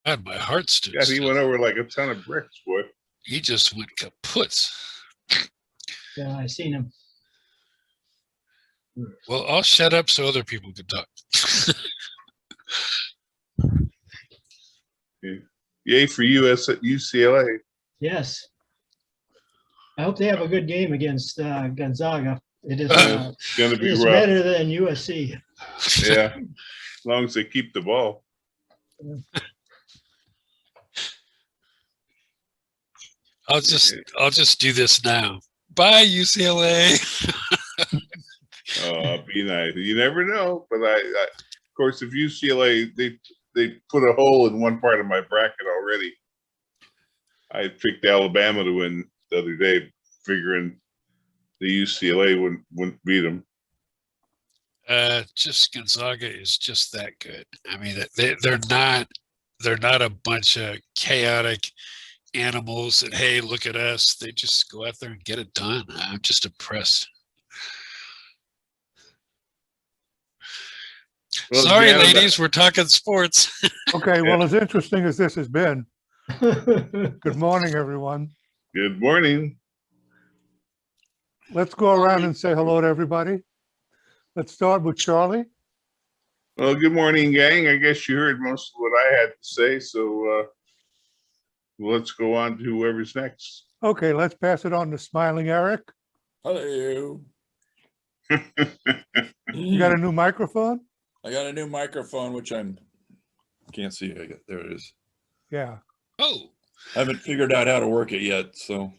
God, my heart stood God, he still. went over like a ton of bricks, boy. He just went kaput. Yeah, I seen him. Well, I'll shut up so other people can talk. Yay for UCLA. Yes. I hope they have a good game against Gonzaga. It is, It's going to it be is rough. better than USC. Yeah, as long as they keep the ball. I'll just do this now. Bye, UCLA. Be nice. You never know, but I of course, if UCLA they put a hole in one part of my bracket already. I picked Alabama to win the other day, figuring the UCLA wouldn't beat them. Just Gonzaga is just that good. I mean, they're not a bunch of chaotic animals that, hey, look at us. They just go out there and get it done. I'm just impressed. Well, sorry, Janet, ladies, we're talking sports. Okay, well, as interesting as this has been, good morning, everyone. Good morning. Let's go around and say hello to everybody. Let's start with Charlie. Well, good morning, gang. I guess you heard most of what I had to say, so let's go on to whoever's next. Okay, let's pass it on to Smiling Eric. Hello. You got a new microphone? I got a new microphone, which can't see. There it is. Yeah. Oh, I haven't figured out how to work it yet, so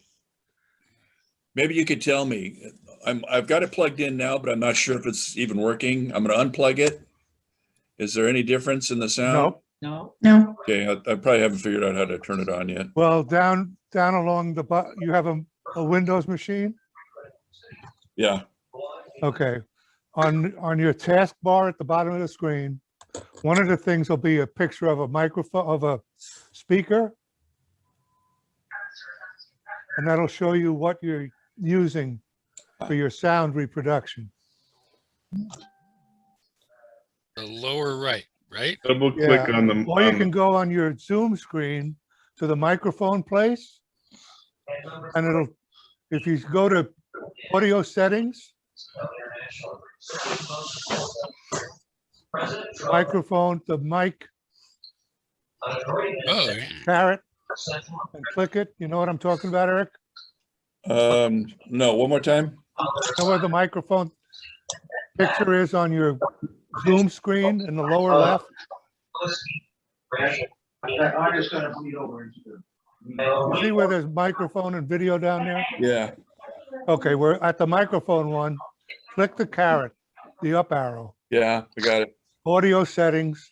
maybe you could tell me. I've got it plugged in now, but I'm not sure if it's even working. I'm going to unplug it. Is there any difference in the sound? Nope. No. Okay, I probably haven't figured out how to turn it on yet. Well, down along the bottom, you have a Windows machine? Yeah. Okay. On your taskbar at the bottom of the screen, one of the things will be a picture of a microphone, of a speaker. And that'll show you what you're using for your sound reproduction. the lower right, right? Double click on the. Or you can go on your Zoom screen to the microphone place. And it'll, if you go to audio settings, microphone, the mic Oh, yeah. caret, and click it. You know what I'm talking about, Eric? No, one more time. You know where the microphone picture is on your Zoom screen in the lower left? I'm just gonna bleed over into the. You see where there's microphone and video down there? Yeah. Okay, we're at the microphone one. Click the caret, the up arrow, Yeah, I got it. audio settings.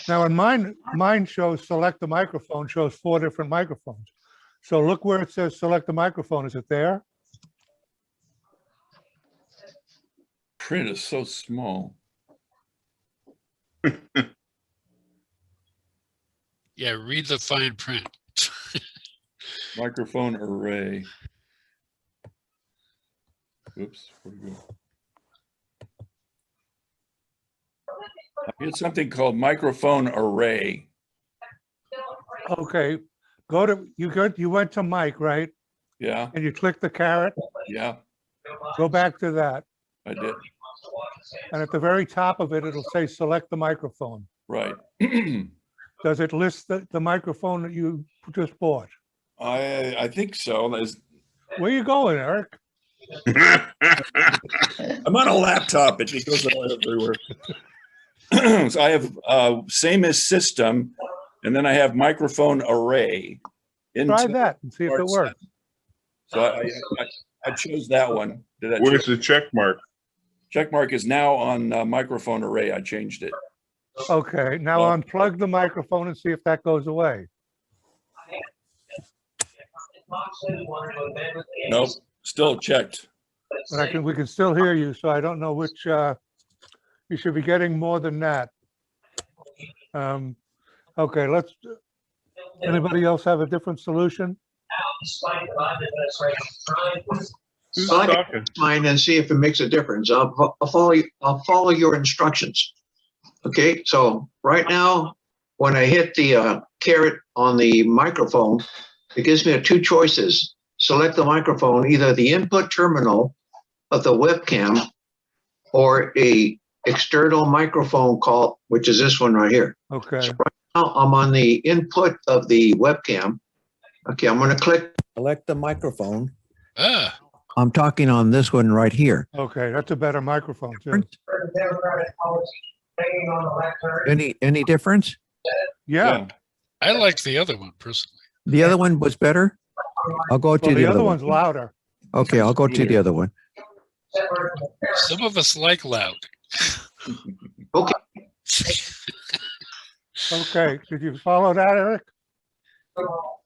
Now in mine shows select the microphone, shows 4 different microphones. So look where it says select the microphone. Is it there? Print is so small. Yeah, read the fine print. Microphone array. Oops, where'd it go? I had something called microphone array. Okay, you went to mic, right? Yeah, And you click the caret, yeah, go back to that. I did. And at the very top of it, it'll say select the microphone. Right. Does it list the microphone that you just bought? I think so. Where you going, Eric? I'm on a laptop. It goes everywhere. So I have same as system, and then I have microphone array. Try that and see if it works. So I chose that one. Did I Where's the check mark? check mark is now on microphone array. I changed it. Okay, now unplug the microphone and see if that goes away. Nope, still checked. But we can still hear you, so I don't know which, you should be getting more than that. Okay, anybody else have a different solution? Who's So I can talking? mine and see if it makes a difference. I'll follow your instructions. Okay, so right now, when I hit the caret on the microphone, it gives me two choices. Select the microphone, either the input terminal of the webcam or a external microphone call, which is this one right here. Okay, Now I'm on the input of the webcam. Okay, I'm gonna click. Select the microphone. Ah, I'm talking on this one right here. okay, that's a better microphone too. Any difference? Yeah, I like the other one personally. The other one was better? I'll go to well, the other one. one's louder. Okay, I'll go to the other one. Some of us like loud. Okay, Okay, did you follow that, Eric?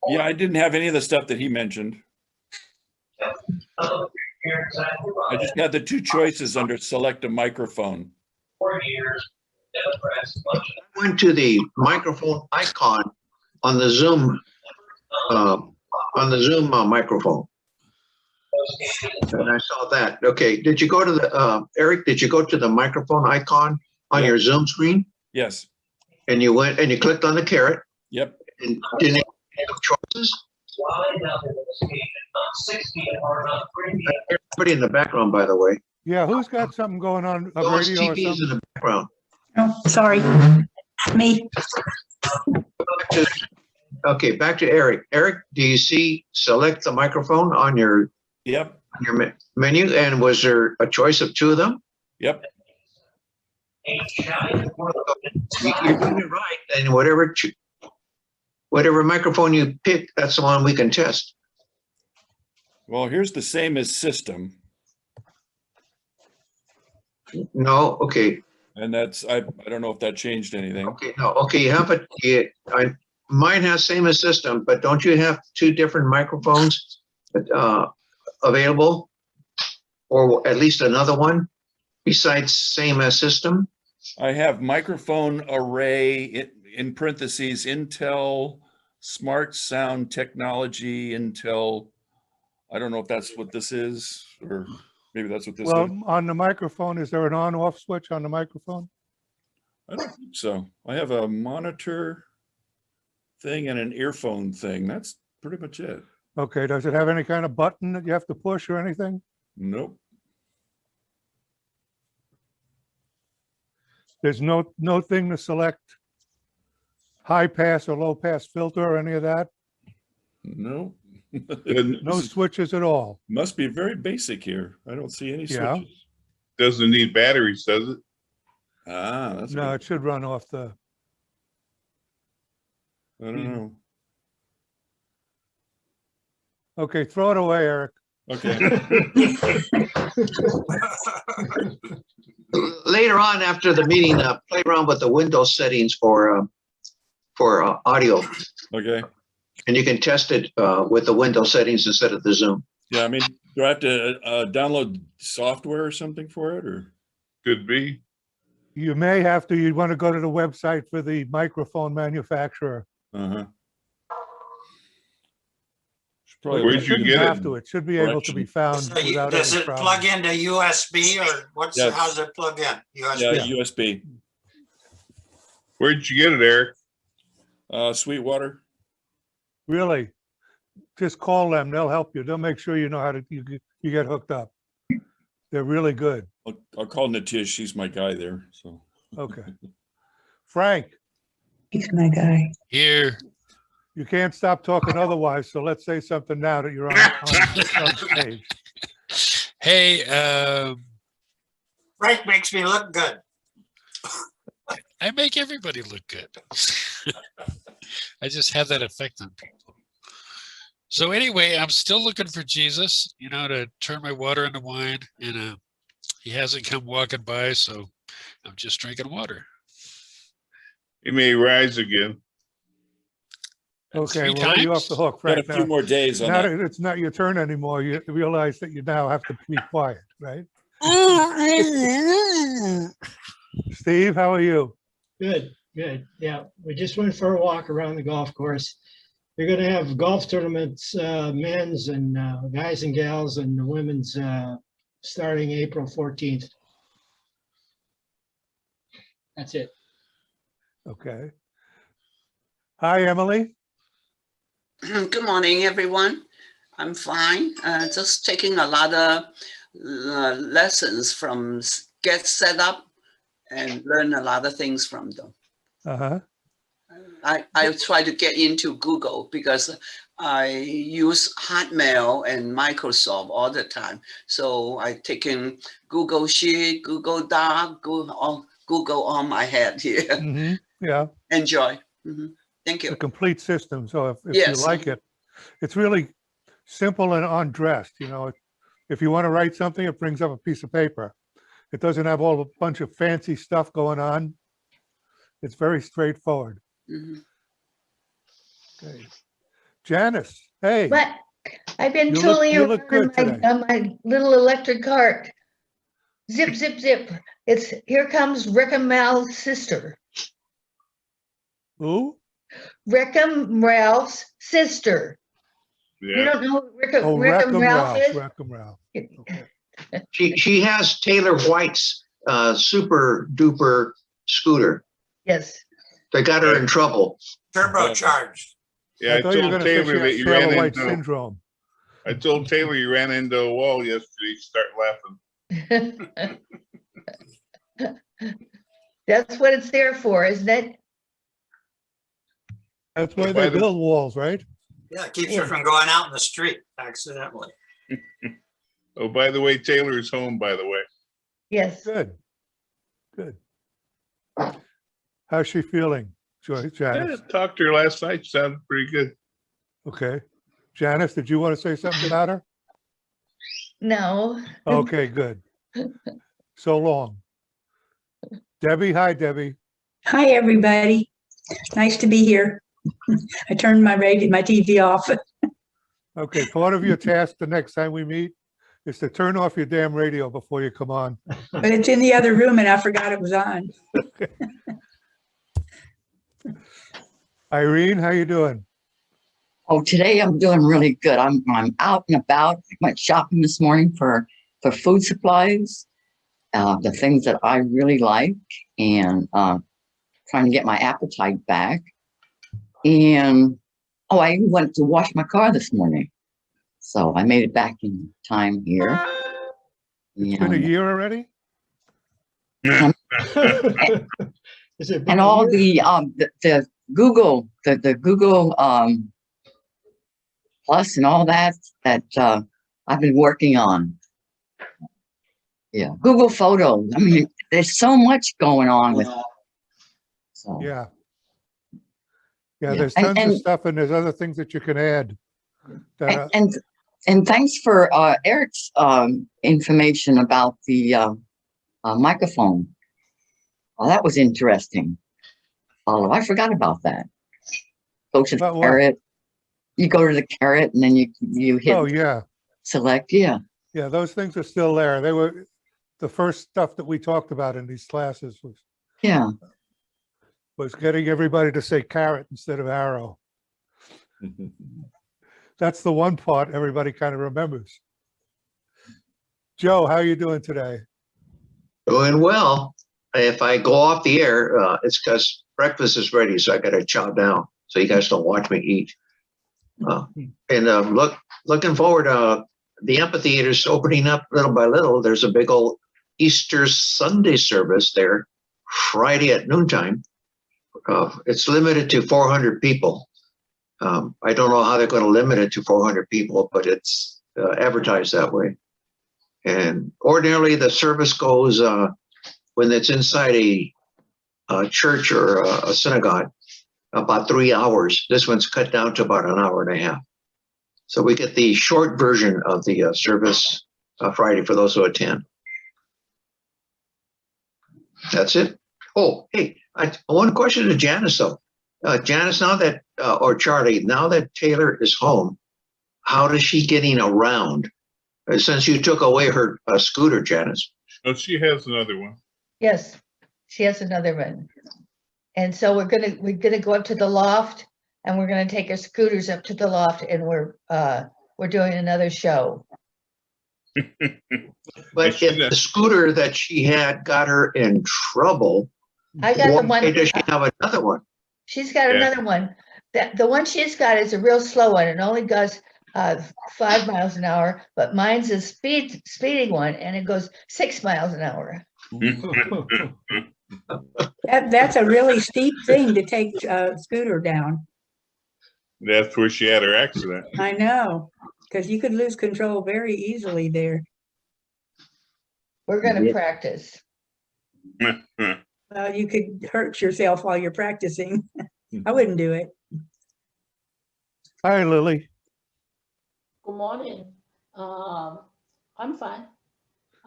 Yeah, I didn't have any of the stuff that he mentioned. I just had the two choices under select a microphone. I went to the microphone icon on the Zoom microphone. And I saw that. Okay, did you go to the Eric? Did you go to the microphone icon on Yeah. your Zoom screen? Yes, And you went and you clicked on the caret yep. and didn't it have choices? Pretty in the background, by the way. Yeah, who's got something going on, a Those radio or TVs in something? the background. Oh, sorry. Me. Okay, back to Eric. Eric, do you see select the microphone on your Yep, menu? And was there a choice of two of them? yep. You're doing it right. And whatever microphone you pick, that's the one we can test. Well, here's the same as system. No, okay, And that's, I don't know if that changed anything. okay, no, okay, you have mine has same as system, but don't you have two different microphones available? Or at least another one besides same as system? I have microphone array in parentheses, Intel Smart Sound Technology, Intel. I don't know if that's what this is, or maybe that's what this is. Well, on the microphone, is there an on-off switch on the microphone? I don't think so. I have a monitor thing and an earphone thing. That's pretty much it. Okay, does it have any kind of button that you have to push or anything? Nope. There's no thing to select high pass or low pass filter or any of that? Nope. No switches at all? Must be very basic here. I don't see any Yeah. switches. Doesn't need batteries, does it? Ah, that's No, good. it should run off the, I don't know. okay, throw it away, Eric. Okay. Later on, after the meeting, play around with the Windows settings for audio. Okay. And you can test it with the Windows settings instead of the Zoom. Yeah, I mean, do I have to download software or something for it, or? Could be. You may have to, you want to go to the website for the microphone manufacturer. Uh-huh. Where'd you Shouldn't get it? have to. It should be able to be found So you- without Does any it plug problem. into USB or what's, Yes. how's it plug in? Yeah, USB? USB. Where'd you get it, Eric? Sweetwater. Really? Just call them. They'll help you. They'll make sure you know how to, you get hooked up. They're really good. I'll call Natish. She's my guy there, so. Okay. Frank, He's my guy. Here, you can't stop talking otherwise, so let's say something now that you're on stage. hey, Frank makes me look good. I make everybody look good. I just have that effect on people. So anyway, I'm still looking for Jesus, to turn my water into wine, and he hasn't come walking by, so I'm just drinking water. He may rise again. Okay, 3 we'll let you off the hook, Got a Frank. few Now, more days on now that. that it's not your turn anymore, you realize that you now have to be quiet, right? Steve, how are you? Good, good. Yeah, we just went for a walk around the golf course. We're gonna have golf tournaments, men's and guys and gals, and the women's starting April 14th. That's it. Okay. Hi, Emily. Good morning, everyone. I'm fine. Just taking a lot of lessons from Get Set Up and learn a lot of things from them. Uh-huh. I try to get into Google because I use Hotmail and Microsoft all the time. So I taken Google Sheet, Google Doc, Google on my head here. Hmm. Yeah, Enjoy. Thank the you. complete system. So if you Yes. like it, it's really simple and undressed, you know. If you want to write something, it brings up a piece of paper. It doesn't have all a bunch of fancy stuff going on. It's very straightforward. Mhm. Okay. Janice, hey, But I've been You look- tooling you look around good today. on my little electric cart. Zip, zip, zip. It's Here Comes Rick Mal's sister. who? Rickham Ralph's sister. You Yeah, don't know who Oh, Rickham Ralph is? Rackham Ralph. Okay. She has Taylor White's super duper scooter. Yes. They got her in trouble. Turbocharged. yeah. I thought you were told gonna say Taylor she that had you ran Taylor White into. syndrome. I told Taylor you ran into a wall yesterday. Start laughing. That's what it's there for, isn't it? That's why By they the- build walls, right? Yeah, it keeps you from going out in the street accidentally. Oh, by the way, Taylor's home. By the way, Yes. Good. Good. How's she feeling, I Janice? talked to her last night. She sounded pretty good. Okay. Janice, did you want to say something about her? No. Okay, good. So long. Debbie, hi, Debbie. Hi, everybody. Nice to be here. I turned my TV off. Okay, part of your task the next time we meet is to turn off your damn radio before you come on. But it's in the other room and I forgot it was on. Irene, how you doing? Oh, today I'm doing really good. I'm out and about. I went shopping this morning for food supplies, the things that I really like, and trying to get my appetite back. And I even went to wash my car this morning, so I made it back in time here. It's been a year already? Is it? And all the Google, the Google Plus and all that I've been working on. Yeah, Google Photos. I mean, there's so much going on with. So Yeah. Yeah, Yeah, there's and- tons of stuff and there's other things that you can add. That, and thanks for Eric's information about the microphone. Oh, that was interesting. Oh, I forgot about that. Go to the About what? carrot. You go to the carrot and then you hit oh, yeah. select. Yeah. Yeah, those things are still there. They were the first stuff that we talked about in these classes Yeah. was getting everybody to say carrot instead of arrow. That's the one part everybody kind of remembers. Joe, how are you doing today? Doing well. If I go off the air, it's because breakfast is ready, so I got to chow down so you guys don't watch me eat. Looking forward. The amphitheater's opening up little by little. There's a big old Easter Sunday service there, Friday at noontime. It's limited to 400 people. I don't know how they're going to limit it to 400 people, but it's advertised that way. And ordinarily, the service goes when it's inside a church or a synagogue, about 3 hours. This one's cut down to about an hour and a half. So we get the short version of the service Friday for those who attend. That's it. Oh, hey, one question to Janice though. Janice, now that, or Charlie, now that Taylor is home, how is she getting around? Since you took away her scooter, Janice. Oh, she has another one. Yes, she has another one. And so we're gonna go up to the loft and we're gonna take our scooters up to the loft and we're doing another show. But if the scooter that she had got her in trouble, I got the Why one, does she have another one? she's got Yeah. another one. The one she's got is a real slow one. It only goes 5 miles an hour, but mine's a speeding one and it goes 6 miles an hour. That's a really steep thing to take a scooter down. That's where she had her accident. I know, because you could lose control very easily there. We're gonna practice. Well, you could hurt yourself while you're practicing. I wouldn't do it. Hi, Lily. Good morning. I'm fine.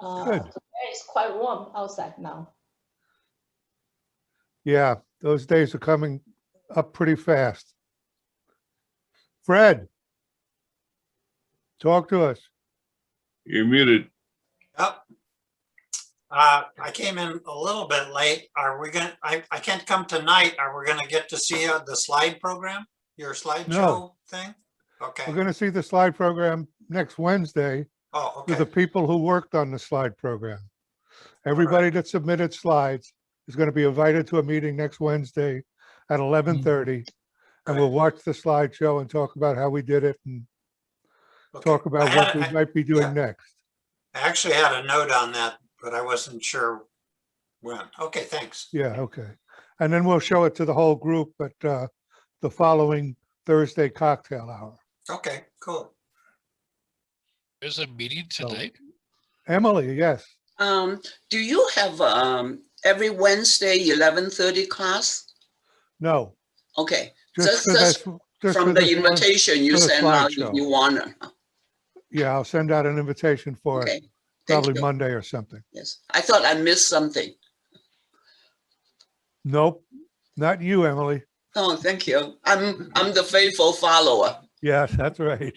Good. Today it's quite warm outside now. Yeah, those days are coming up pretty fast. Fred, talk to us. You're muted. Yep. I came in a little bit late. Are we gonna, I can't come tonight. Are we gonna get to see the slide program? Your slideshow No. thing? We're Okay. going to see the slide program next Wednesday Oh, with the okay. people who worked on the slide program. Everybody that submitted slides is going to be invited to a meeting next Wednesday at 11:30. And we'll watch the slideshow and talk about how we did it and Okay. talk about what we might be doing next. I actually had a note on that, but I wasn't sure when. Okay, thanks. Yeah, okay. And then we'll show it to the whole group at the following Thursday cocktail hour. Okay, cool. There's a meeting tonight. Emily, yes. Do you have every Wednesday 11:30 class? No, Okay, just just for this, from the invitation you for the send out, slideshow. you wanna. Yeah, I'll send out an invitation for it, Okay, thank probably you. Monday or something. Yes, I thought I missed something. Nope, not you, Emily. Oh, thank you. I'm the faithful follower. Yes, that's right.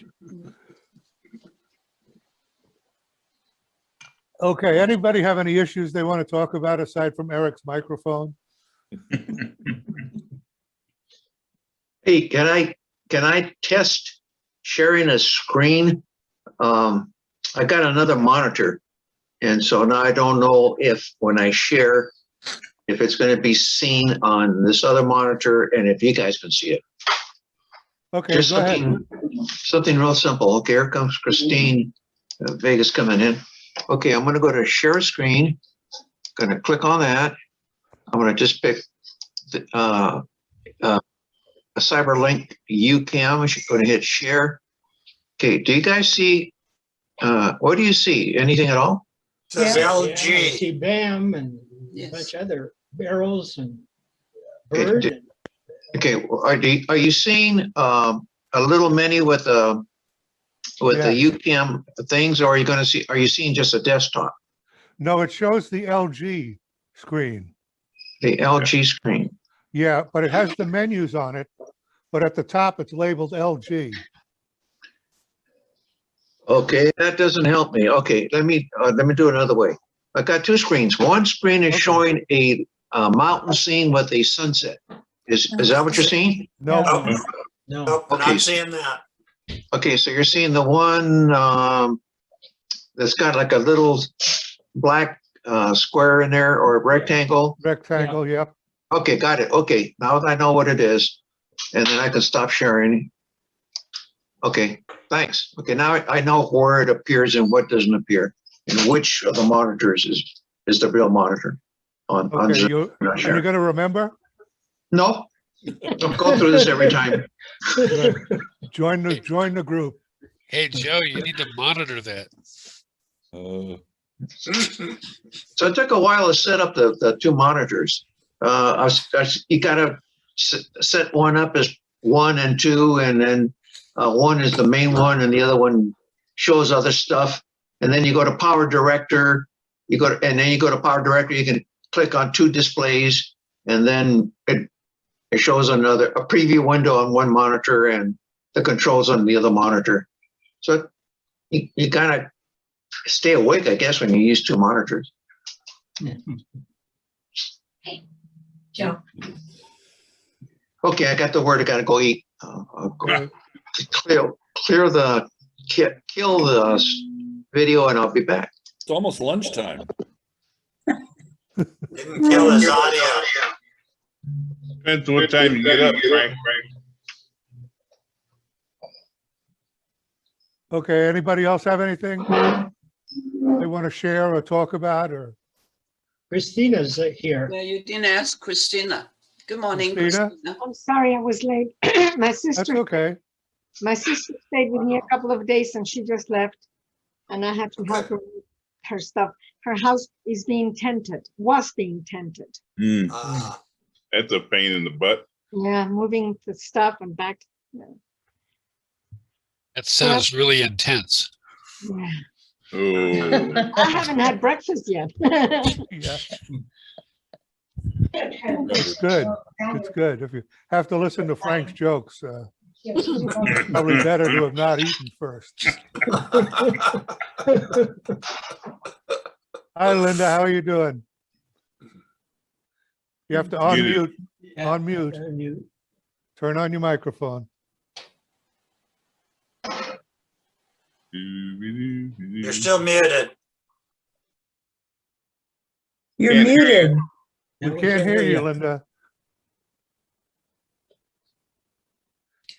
Okay, anybody have any issues they want to talk about aside from Eric's microphone? Hey, can I test sharing a screen? I got another monitor. And so now I don't know if when I share, if it's going to be seen on this other monitor and if you guys can see it. Okay, Just go ahead. something real simple. Okay, here comes Christine Vegas coming in. Okay, I'm going to go to share screen. Going to click on that. I'm going to just pick the, a CyberLink UCam. I'm going to hit share. Okay, do you guys see? What do you see? Anything at all? Says Yeah, I LG. see BAM and a Yes. bunch of other barrels and Okay, bird. d- Okay, are you seeing a little mini with the UCam things, or are you going to see? Are you seeing just a desktop? No, it shows the LG screen. The LG screen. Yeah, but it has the menus on it, but at the top it's labeled LG. Okay, that doesn't help me. Okay, let me do it another way. I got two screens. One screen is Okay. showing a mountain scene with a sunset. Is that what you're seeing? No, Oh, No, nope, Okay. not seeing that. Okay, so you're seeing the one that's got like a little black square in there or a rectangle. rectangle, yep. Okay, got it. Okay, now I know what it is, and then I can stop sharing. Okay, thanks. Okay, now I know where it appears and what doesn't appear, and which of the monitors is the real monitor on Okay, Zoom. you, Not are sure. you gonna remember? No, I'll go through this every time. Good. Join the group. Hey, Joe, you need to monitor that. So it took a while to set up the two monitors. You gotta set one up as 1 and 2, and then one is the main one, and the other one shows other stuff. And then you go to Power Director. You go to Power Director. You can click on two displays, and then it shows a preview window on one monitor and the controls on the other monitor. So you gotta stay awake, I guess, when you use two monitors. Joe. Okay, I got the word. I gotta go eat. I'll go kill the video, and I'll be back. It's almost lunchtime. Didn't kill his audio. Depends on what time you get up, Frank. Okay, anybody else have anything they want to share or talk about, or Christina's here. Yeah, you didn't ask Christina. Good morning, Christina? Christina. I'm sorry I was late. My that's sister, okay. my sister stayed with me a couple of days and she just left. And I had to help her with her stuff. Her house is being tented, was being tented. Hmm, Ah, that's a pain in the butt. Yeah, moving the stuff and back. Yeah. That sounds really intense. Yeah. Oh, I haven't had breakfast yet. Yeah, it's good. It's good. If you have to listen to Frank's jokes, probably better to have not eaten first. Hi, Linda. How are you doing? You have to unmute. Yeah, Unmute. unmute. Turn on your microphone. you're still muted. You're Can't hear muted. We can't hear you, Linda.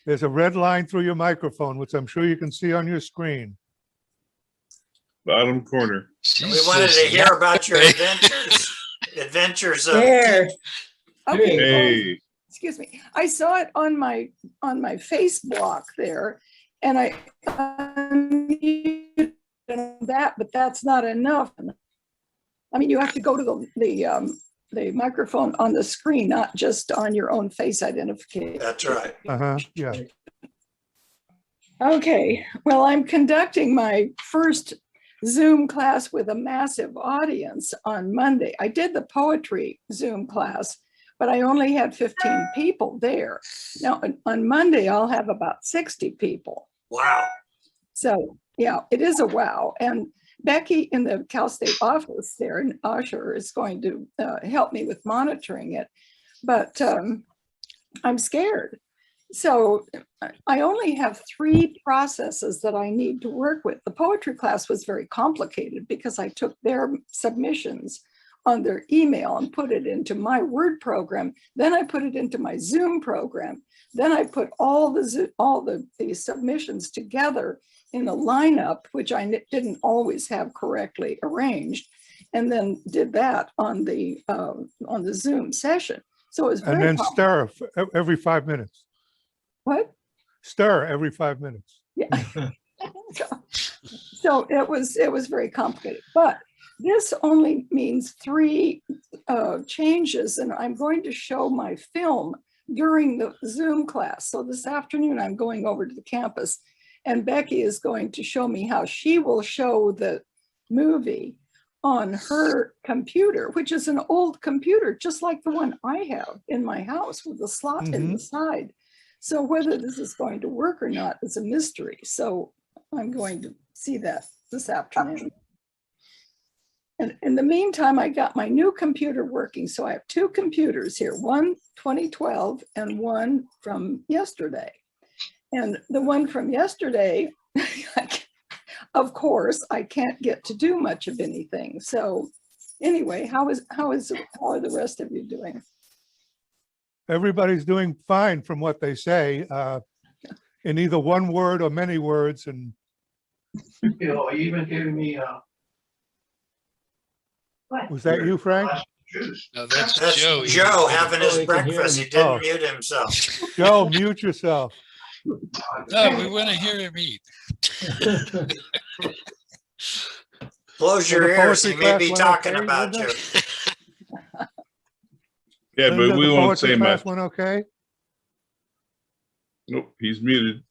There's a red line through your microphone, which I'm sure you can see on your screen. bottom corner. We wanted to hear about your adventures of There. Okay. Hey, Excuse me. I saw it on my face block there, and I unmuted that, but that's not enough. I mean, you have to go to the microphone on the screen, not just on your own face identification. That's right. Yeah. Okay, well, I'm conducting my first Zoom class with a massive audience on Monday. I did the poetry Zoom class, but I only had 15 people there. Now, on Monday, I'll have about 60 people. Wow. So, yeah, it is a wow. And Becky in the Cal State office there in Osher is going to help me with monitoring it, but I'm scared. So I only have 3 processes that I need to work with. The poetry class was very complicated because I took their submissions on their email and put it into my Word program. Then I put it into my Zoom program. Then I put all the submissions together in a lineup, which I didn't always have correctly arranged, and then did that on the Zoom session. So it was very And then stir every 5 minutes. What? Stir every 5 minutes. Yeah. So it was very complicated, but this only means 3 changes, and I'm going to show my film during the Zoom class. So this afternoon, I'm going over to the campus, and Becky is going to show me how she will show the movie on her computer, which is an old computer, just like the one I have in my house with a slot in the side. So whether this is going to work or not is a mystery. So I'm going to see that this afternoon. And in the meantime, I got my new computer working. So I have 2 computers here, one 2012 and one from yesterday. And the one from yesterday, of course, I can't get to do much of anything. So anyway, how are the rest of you doing? Everybody's doing fine from what they say, in either one word or many words. And You know, even giving me was that you, Frank? No, that's That's Joe. Joe having his he can hear breakfast. me. He didn't Oh. mute himself. Joe, mute yourself. No, we want to hear him eat. Close So your the ears. He poetry may class be went talking okay, about Linda? you. yeah, but Linda, we the won't poetry say class much. went okay? Nope, he's muted.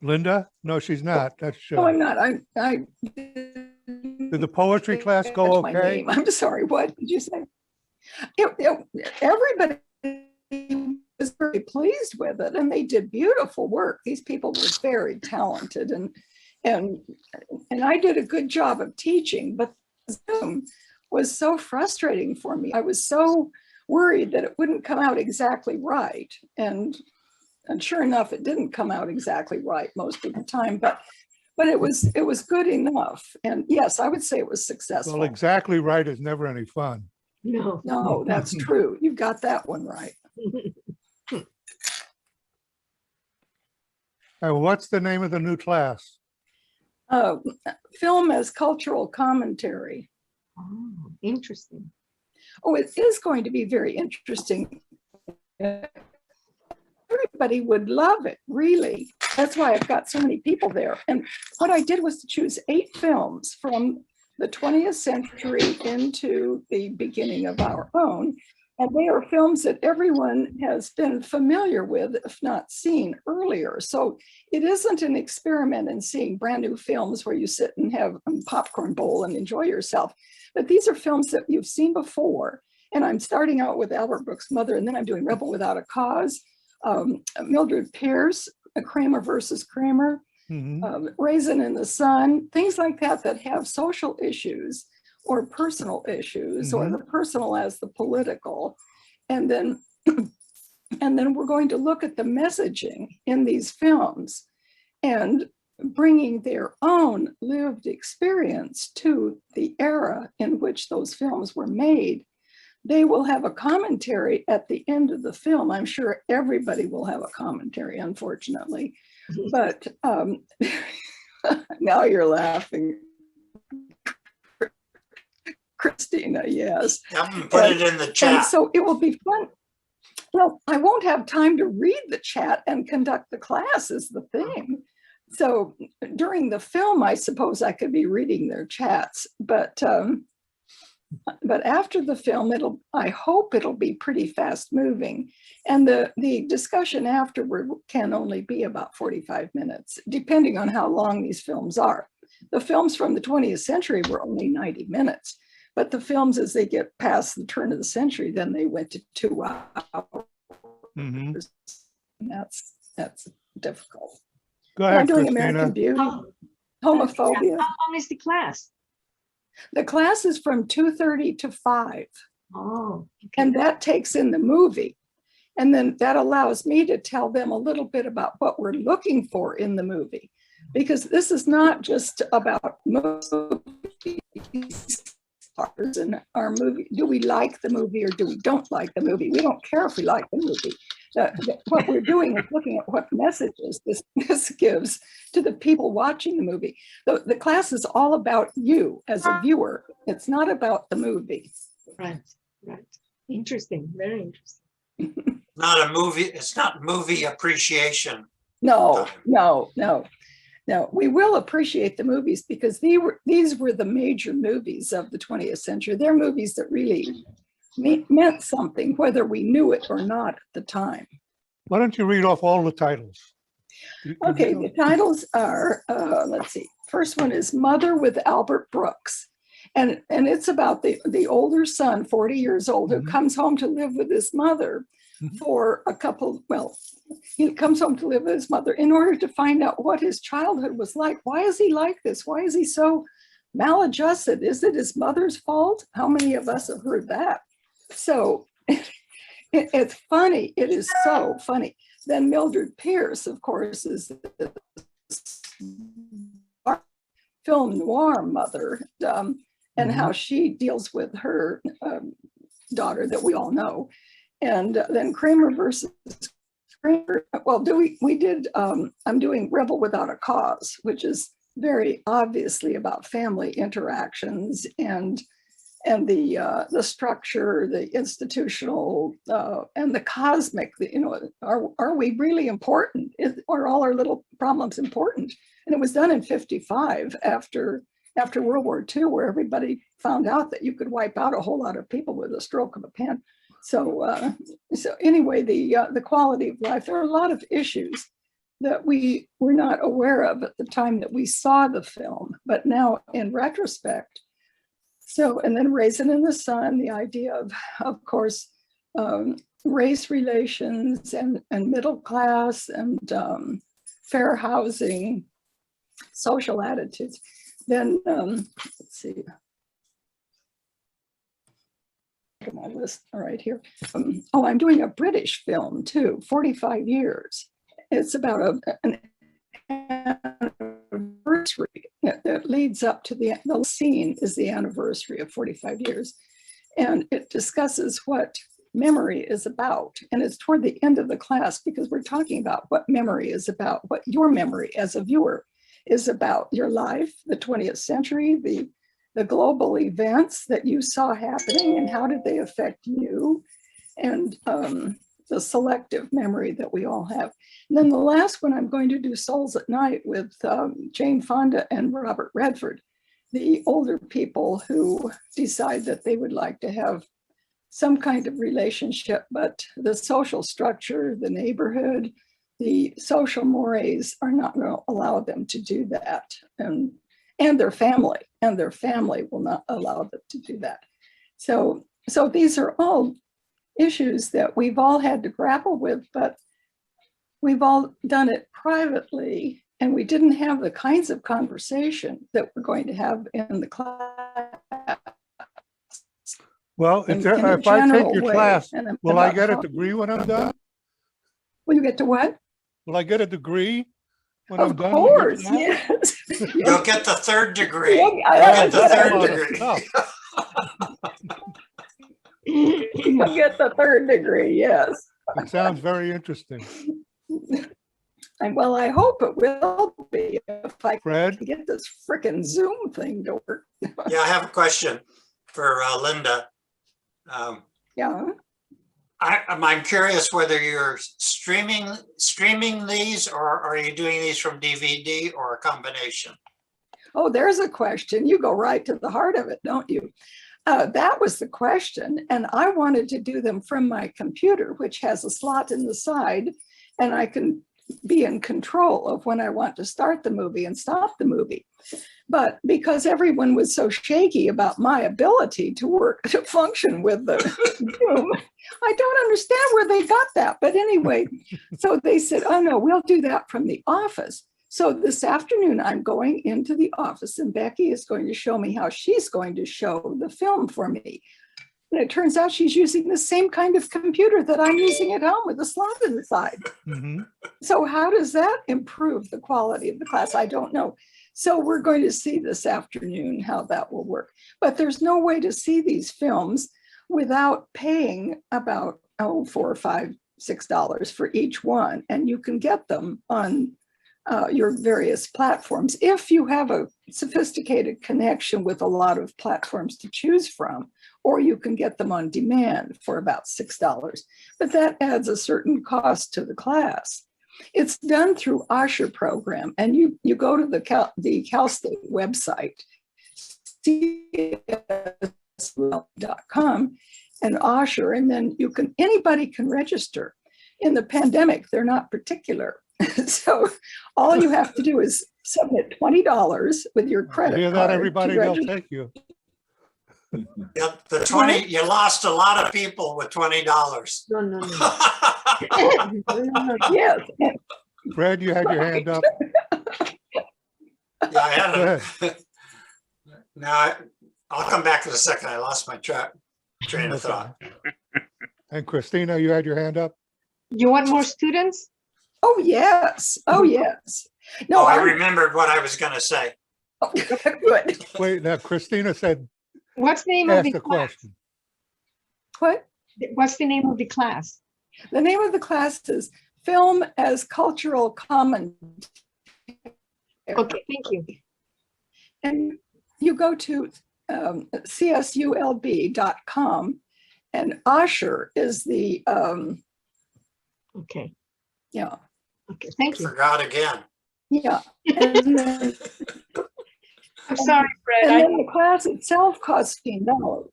Linda? No, she's not. That's No, I'm Joe. not. I Did the poetry class go That's my okay? name. I'm sorry, what did you say? Everybody was very pleased with it, and they did beautiful work. These people were very talented, and I did a good job of teaching, but Zoom was so frustrating for me. I was so worried that it wouldn't come out exactly right, and sure enough, it didn't come out exactly right most of the time, but it was good enough. And yes, I would say it was successful. Well, exactly right is never any fun. no. No, that's true. You got that one right. What's the name of the new class? Film as cultural commentary. Oh, interesting. Oh, it is going to be very interesting. Everybody would love it, really. That's why I've got so many people there. And what I did was to choose 8 films from the 20th century into the beginning of our own. And they are films that everyone has been familiar with, if not seen earlier. So it isn't an experiment in seeing brand new films where you sit and have a popcorn bowl and enjoy yourself. But these are films that you've seen before. And I'm starting out with Albert Brooks' Mother, and then I'm doing Rebel Without a Cause, Mildred Pierce, Kramer versus Kramer, Raisin in the Sun, things like that that have social issues or personal issues, or the personal as the political. And then we're going to look at the messaging in these films and bringing their own lived experience to the era in which those films were made. They will have a commentary at the end of the film. I'm sure everybody will have a commentary, unfortunately, but now you're laughing. Christina, yes. Put it in the chat. And so it will be fun. Well, I won't have time to read the chat and conduct the class is the thing. So during the film, I suppose I could be reading their chats, but after the film, I hope it'll be pretty fast moving. And the discussion afterward can only be about 45 minutes, depending on how long these films are. The films from the 20th century were only 90 minutes. But the films, as they get past the turn of the century, then they went to 2 hours. And that's difficult. Go ahead, I'm doing Christina. American Beauty, Homophobia. How long is the class? The class is from 2:30 to 5. Oh, and that takes in the movie. And then that allows me to tell them a little bit about what we're looking for in the movie. Because this is not just about movies. In our movie, do we like the movie or do we don't like the movie? We don't care if we like the movie. What we're doing is looking at what messages this gives to the people watching the movie. The class is all about you as a viewer. It's not about the movie. Right. Interesting, very interesting. Not a movie, it's not movie appreciation. No. We will appreciate the movies because these were the major movies of the 20th century. They're movies that really meant something, whether we knew it or not at the time. Why don't you read off all the titles? Okay, the titles are, let's see. First one is Mother with Albert Brooks. And it's about the older son, 40 years old, who comes home to live with his mother for a couple, he comes home to live with his mother in order to find out what his childhood was like. Why is he like this? Why is he so maladjusted? Is it his mother's fault? How many of us have heard that? So it's funny. It is so funny. Then Mildred Pierce, of course, is the film noir mother, and how she deals with her daughter that we all know. And then Kramer versus Kramer. Well, I'm doing Rebel Without a Cause, which is very obviously about family interactions and the structure, the institutional, and the cosmic. Are we really important? Are all our little problems important? And it was done in '55 after World War II, where everybody found out that you could wipe out a whole lot of people with a stroke of a pen. So anyway, the quality of life, there are a lot of issues that we were not aware of at the time that we saw the film, but now in retrospect. So, and then Raisin in the Sun, the idea of course, race relations and middle class and fair housing, social attitudes. Then, let's see. My list right here. I'm doing a British film too, 45 years. It's about an anniversary that leads up to the scene is the anniversary of 45 years. And it discusses what memory is about. And it's toward the end of the class because we're talking about what memory is about, what your memory as a viewer is about, your life, the 20th century, the global events that you saw happening and how did they affect you, and the selective memory that we all have. And then the last one, I'm going to do Souls at Night with Jane Fonda and Robert Redford, the older people who decide that they would like to have some kind of relationship, but the social structure, the neighborhood, the social mores are not going to allow them to do that. And their family will not allow them to do that. So these are all issues that we've all had to grapple with, but we've all done it privately, and we didn't have the kinds of conversation that we're going to have in the class. Well, In if a I take general your way, class, and will I about get a how- degree when I'm done? Will you get to what? Will I get a degree when I'm Of done? with your course, class? yes. You'll get the third degree. Yeah, You'll I- get the that's third a lot of degree. stuff. You'll get the third degree, yes. It sounds very interesting. And well, I hope it will be if I Fred? can get this frickin' Zoom thing to work. Yeah, I have a question for Linda. Yeah. I'm curious whether you're streaming these, or are you doing these from DVD, or a combination? Oh, there's a question. You go right to the heart of it, don't you? That was the question. And I wanted to do them from my computer, which has a slot in the side, and I can be in control of when I want to start the movie and stop the movie. But because everyone was so shaky about my ability to function with the Zoom, I don't understand where they got that. But anyway, so they said, oh no, we'll do that from the office. So this afternoon, I'm going into the office and Becky is going to show me how she's going to show the film for me. And it turns out she's using the same kind of computer that I'm using at home with a slot in the side. Mhm. So how does that improve the quality of the class? I don't know. So we're going to see this afternoon how that will work. But there's no way to see these films without paying about $4 or $5, $6 for each one. And you can get them on your various platforms if you have a sophisticated connection with a lot of platforms to choose from, or you can get them on demand for about $6. But that adds a certain cost to the class. It's done through Osher program, and you go to the Cal State website, CSUL.com, and Osher, and then anybody can register. In the pandemic, they're not particular. So all you have to do is submit $20 with your credit Hear card. that, to everybody? They'll register. take you. Yep, the 20, you lost a lot of people with $20. No, no, no. Yes. Fred, you had your hand up. Yeah, I had Go it. ahead. Now, I'll come back in a second. I lost my train of Okay. thought. And Christina, you had your hand up? You want more students? Oh, yes. Oh, yes. No, Oh, I I'm remembered what I was going to say. good. Wait, now Christina said, What's the name of ask the the class? question. What? What's the name of the class? The name of the class is Film as Cultural Commentary. Okay, thank you. And you go to csulb.com, and Osher is the, Okay, yeah, okay, thank you. Forgot again. yeah. And then, I'm sorry, Fred. and I- then the class itself costs $15.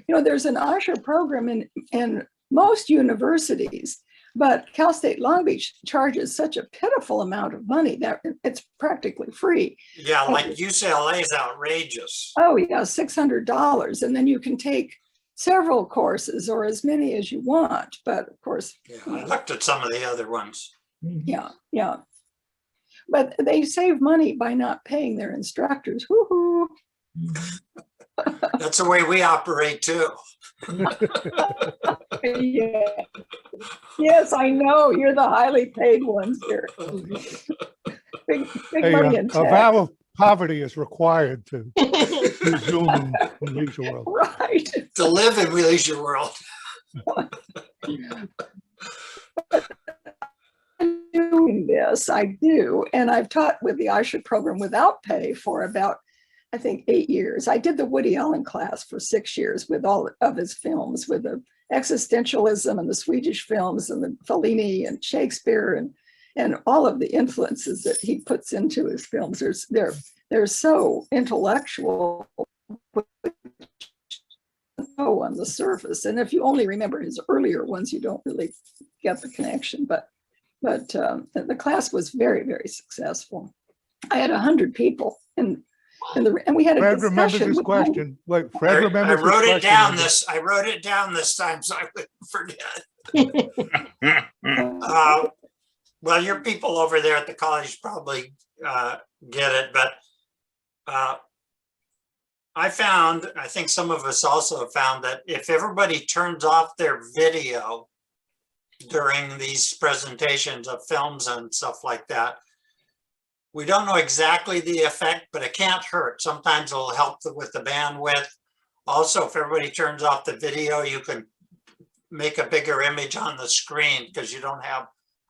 You know, there's an Osher program in most universities, but Cal State Long Beach charges such a pitiful amount of money that it's practically free. Yeah, like UCLA is outrageous. Oh yeah, $600. And then you can take several courses or as many as you want. But of course, Yeah, I looked at some of the other ones. yeah. But they save money by not paying their instructors. Woo-hoo. That's the way we operate too. Yeah. Yes, I know. You're the highly paid ones here. Big Hey, money in a tech. poverty is required to use Zoom in Leisure World. Right. To live in Leisure World. Doing this, I do, and I've taught with the Usher program without pay for about, I think, 8 years. I did the Woody Allen class for 6 years with all of his films, with the existentialism and the Swedish films and the Fellini and Shakespeare and all of the influences that he puts into his films. They're so intellectual on the surface, and if you only remember his earlier ones, you don't really get the connection. But the class was very, very successful. I had 100 people, and we had a Fred remembers discussion. his with- question. Wait, Fred I remembers his wrote it question. down I wrote it down this time so I wouldn't forget. Well, your people over there at the college probably get it, but I think some of us also have found that if everybody turns off their video during these presentations of films and stuff like that, we don't know exactly the effect, but it can't hurt. Sometimes it'll help with the bandwidth. Also, if everybody turns off the video, you can make a bigger image on the screen because you don't have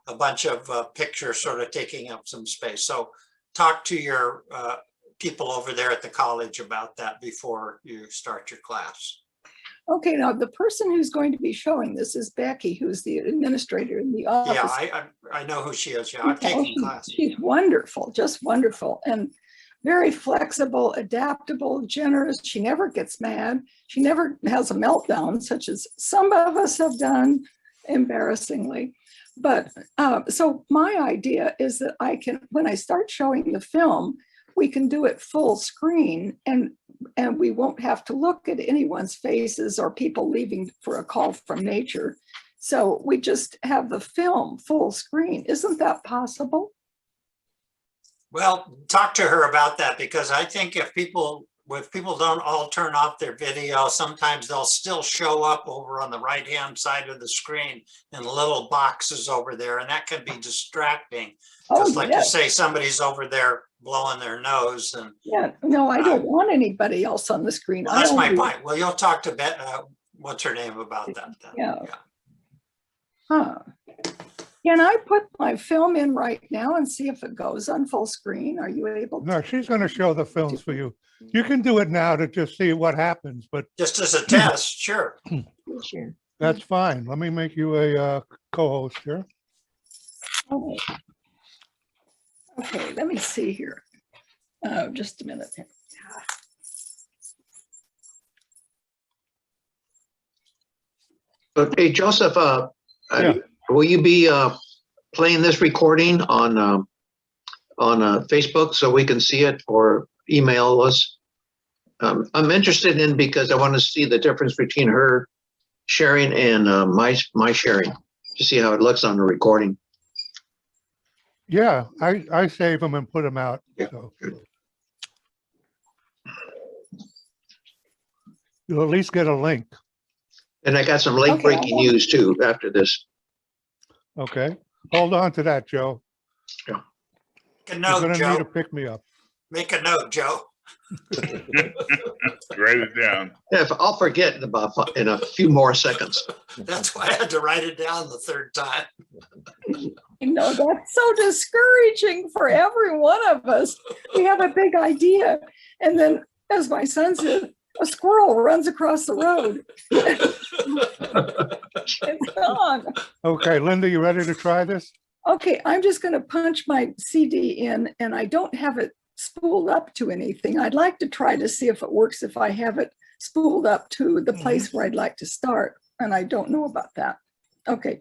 a bunch of pictures sort of taking up some space. So talk to your people over there at the college about that before you start your class. Okay, now the person who's going to be showing this is Becky, who's the administrator in the office. Yeah, I know who she is. Yeah, I've taken classes. She's wonderful, just wonderful, and very flexible, adaptable, generous. She never gets mad. She never has a meltdown, such as some of us have done, embarrassingly. But so my idea is that when I start showing the film, we can do it full screen, and we won't have to look at anyone's faces or people leaving for a call from nature. So we just have the film full screen. Isn't that possible? Well, talk to her about that, because I think if people don't all turn off their video, sometimes they'll still show up over on the right-hand side of the screen in little boxes over there, and that can be distracting. Just like you say, somebody's over there blowing their nose. And yeah, no, I don't want anybody else on the screen. Well, that's my point. Well, you'll talk to what's her name about that then. Yeah. Huh. Can I put my film in right now and see if it goes on full screen? Are you able to? No, she's going to show the films for you. You can do it now to just see what happens, but just as a test, sure. Sure. That's fine. Let me make you a co-host here. Oh. Okay, let me see here. Just a minute. Okay, Joseph, will you be playing this recording on Facebook so we can see it, or email us? I'm interested in, because I want to see the difference between her sharing and my sharing, to see how it looks on the recording. Yeah, I save them and put them out. Yeah, so. good. You'll at least get a link. And I got some late breaking news too after this. Okay, hold on to that, Joe. Yeah. Make a You're note, gonna need Joe. to pick me up. Make a note, Joe. Write it down. Yeah, I'll forget in a few more seconds. That's why I had to write it down the third time. You know, that's so discouraging for every one of us. We have a big idea, and then, as my son said, a squirrel runs across the road. It's gone. Okay, Linda, you ready to try this? Okay, I'm just going to punch my CD in, and I don't have it spooled up to anything. I'd like to try to see if it works if I have it spooled up to the place where I'd like to start, and I don't know about that. Okay.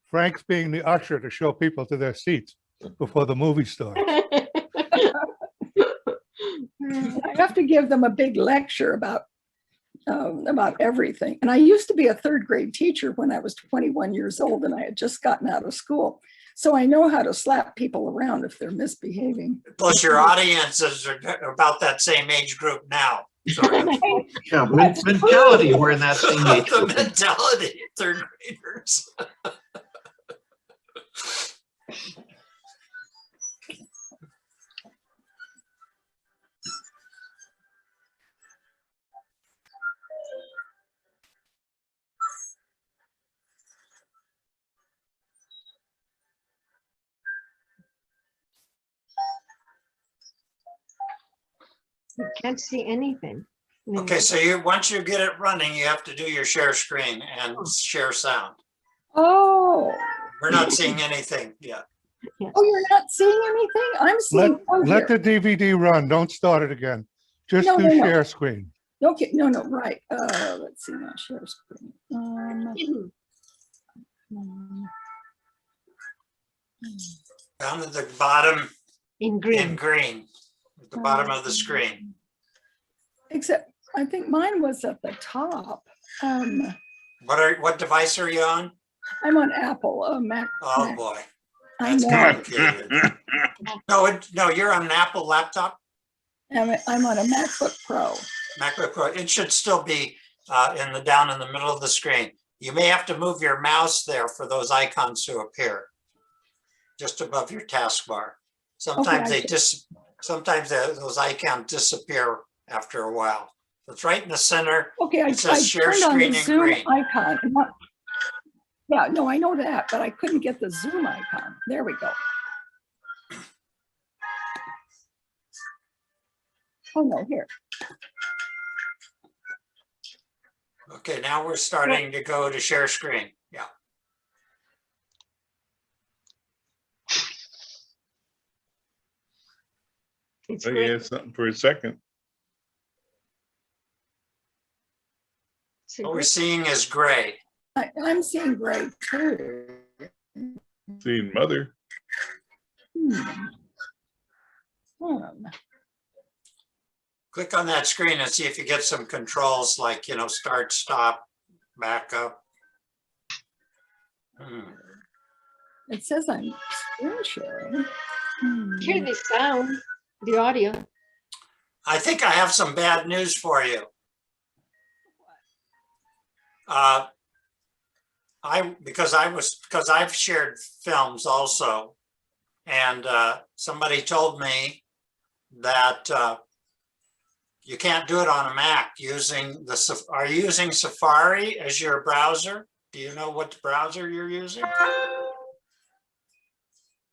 Frank's being the usher to show people to their seats before the movie starts. I have to give them a big lecture about everything. And I used to be a third grade teacher when I was 21 years old, and I had just gotten out of school. So I know how to slap people around if they're misbehaving. Plus your audiences are about that same age group now. Sorry. Yeah, mentality, we're in that same age The group. mentality, third graders. You can't see anything. Okay, so once you get it running, you have to do your share screen and share sound. Oh, We're not seeing anything yet. oh, you're not seeing anything? I'm seeing. oh, Let here. the DVD run. Don't start it again. Just No, do no, no. share screen. Okay, no, no, right. Let's see now, share screen. Down at the bottom In in green. green, at the bottom of the screen. Except I think mine was at the top. What device are you on? I'm on Apple, Mac. Oh, Mac. boy. I That's know. complicated. No, you're on an Apple laptop, I'm on a MacBook Pro. MacBook Pro. It should still be down in the middle of the screen. You may have to move your mouse there for those icons to appear, just above your taskbar. Sometimes Okay, sometimes those icons disappear after a while. It's right in the center. Okay, I It says share turned on screen the in Zoom green. icon. Yeah, no, I know that, but I couldn't get the Zoom icon. There we go. Oh, no, here. Okay, now we're starting to go to share screen. Yeah. It's Oh, great. yeah, something for a second. It's a What we're great- seeing is gray. I'm seeing gray too. Seeing mother. Hmm. Click on that screen and see if you get some controls like, start, stop, back up. It says I'm screen sharing. Hear the sound, the audio. I think I have some bad news for you. Because I've shared films also, and somebody told me that you can't do it on a Mac using are you using Safari as your browser? Do you know what browser you're using?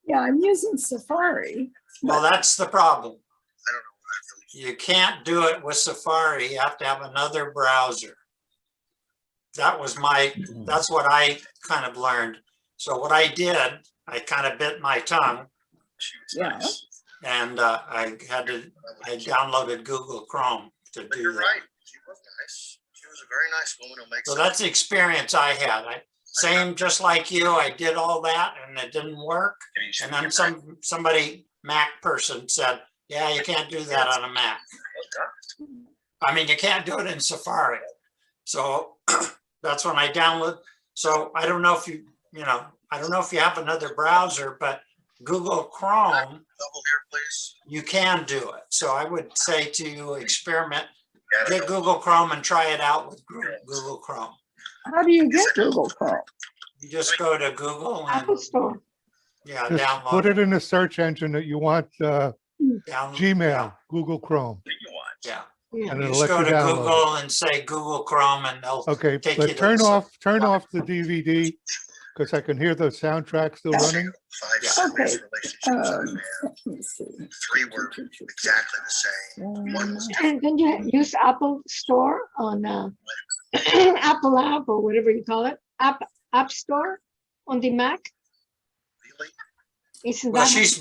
Yeah, I'm using Safari. Well, that's the problem. You can't do it with Safari. You have to have another browser. That's what I kind of learned. So what I did, I kind of bit my tongue. Yeah. And I downloaded Google Chrome to do You're that. right. She was nice. She was a very nice woman who makes So sense. that's the experience I had. Same, just like you, I did all that and it didn't work. And then somebody, Mac person said, yeah, you can't do that on a Mac. I mean, you can't do it in Safari. So that's when I download. So I don't know if I don't know if you have another browser, but Google Chrome, you can do it. So I would say to you, experiment, get Google Chrome and try it out with Google Chrome. How do you get Google Chrome? You just go to Google and Apple Store. yeah, Just download put it in the search engine that you want, Gmail, Google Chrome. Yeah. And it'll Just let go you to download Google and say Google Chrome and they'll Okay, take you but to turn the off the DVD because I can hear the soundtrack still running. Okay. Let me see. Three were exactly the same. One was And then you use Apple Store on Apple app or whatever you call it, App Store on the Mac. Isn't Well, that? she's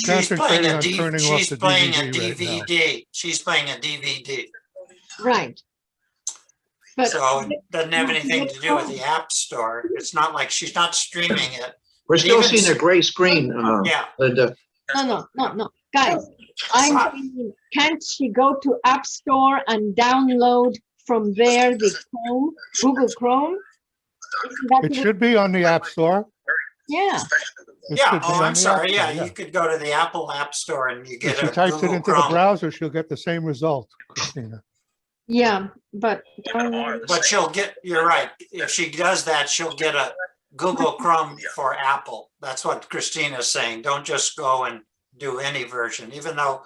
concentrating on turning off she's the playing a DVD right now. DVD. She's playing a DVD. Right. But So it doesn't have anything to do with the App Store. It's not like she's not streaming it. We're But still even seeing a gray screen, Yeah. Linda. No. Guys, I'm thinking, can't she go to App Store and download from there the Chrome, Google Chrome? Isn't that It the way- should be on the App Store. Yeah. It Yeah, should be oh, on I'm the sorry. App Yeah, Store, you could go to the Apple App Store and you If get she a types it Google into the Chrome. browser, she'll get the same result, Christina. Yeah, but But she'll get, you're right. If she does that, she'll get a Google Chrome for Apple. That's what Christina's saying. Don't just go and do any version, even though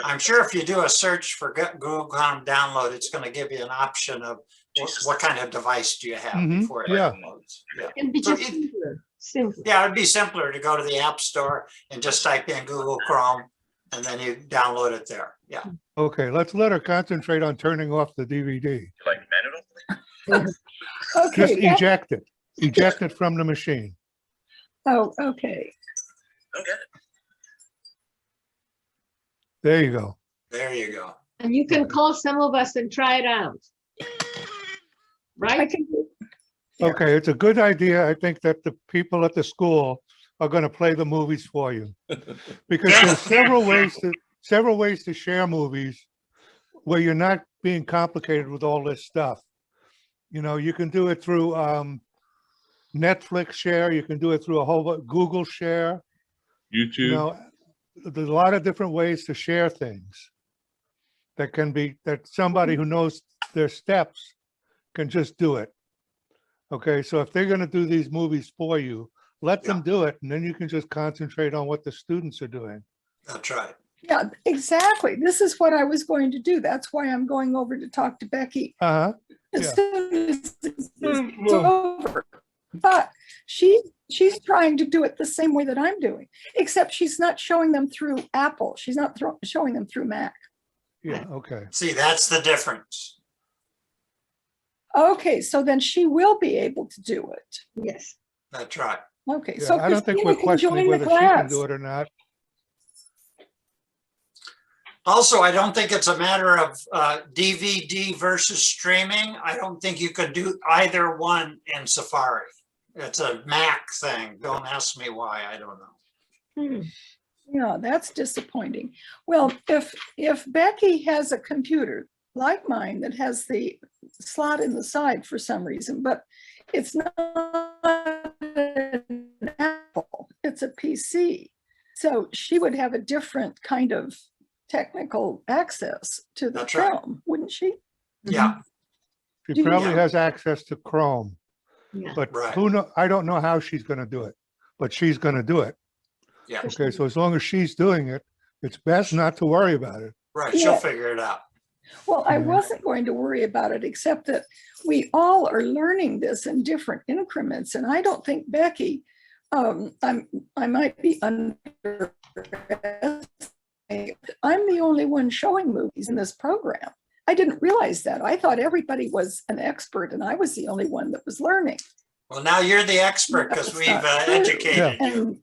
I'm sure if you do a search for Google Chrome download, it's going to give you an option of what kind of device do you have Mhm, before it yeah. downloads. Yeah. it'd be So just it- simpler, simpler. Yeah, it'd be simpler to go to the App Store and just type in Google Chrome and then you download it there. Yeah. Okay, let's let her concentrate on turning off the DVD. Just Okay, that- eject it. Eject it from the machine. oh, okay. There you go. There you go. And you can call some of us and try it out. I Right? can do Okay, it's a good idea. I think that the people at the school are going to play the movies for you. Because there's several ways to share movies where you're not being complicated with all this stuff. You know, you can do it through Netflix share, you can do it through a whole Google share. You YouTube. know, there's a lot of different ways to share things that somebody who knows their steps can just do it. Okay, so if they're going to do these movies for you, let them do it, and then you can just concentrate on what the students are doing. That's right. Yeah, exactly. This is what I was going to do. That's why I'm going over to talk to Becky Uh-huh. as Yeah. soon as it's over. But she's trying to do it the same way that I'm doing, except she's not showing them through Apple. She's not showing them through Mac. Yeah, okay. See, that's the difference. Okay, so then she will be able to do it. Yes. That's right. Okay, Yeah, so I don't think Christina we're can questioning join the whether she can class. do it or not. Also, I don't think it's a matter of DVD versus streaming. I don't think you could do either one in Safari. It's a Mac thing. Don't ask me why. I don't know. Yeah, that's disappointing. Well, if Becky has a computer like mine that has the slot in the side for some reason, but it's not an Apple, it's a PC. So she would have a different kind of technical access to the That's right. film, wouldn't she? Yeah. She Do you- probably Yeah. has access to Chrome, Yeah. but Right. I don't know how she's going to do it, but she's going to do it. Yeah. Okay, so as long as she's doing it, it's best not to worry about it. Right. She'll Yeah. figure it out. Well, I Mhm. wasn't going to worry about it, except that we all are learning this in different increments. And I don't think Becky, I might be underestimated. I'm the only one showing movies in this program. I didn't realize that. I thought everybody was an expert and I was the only one that was learning. Well, now you're the expert because That's we've not true. educated you. And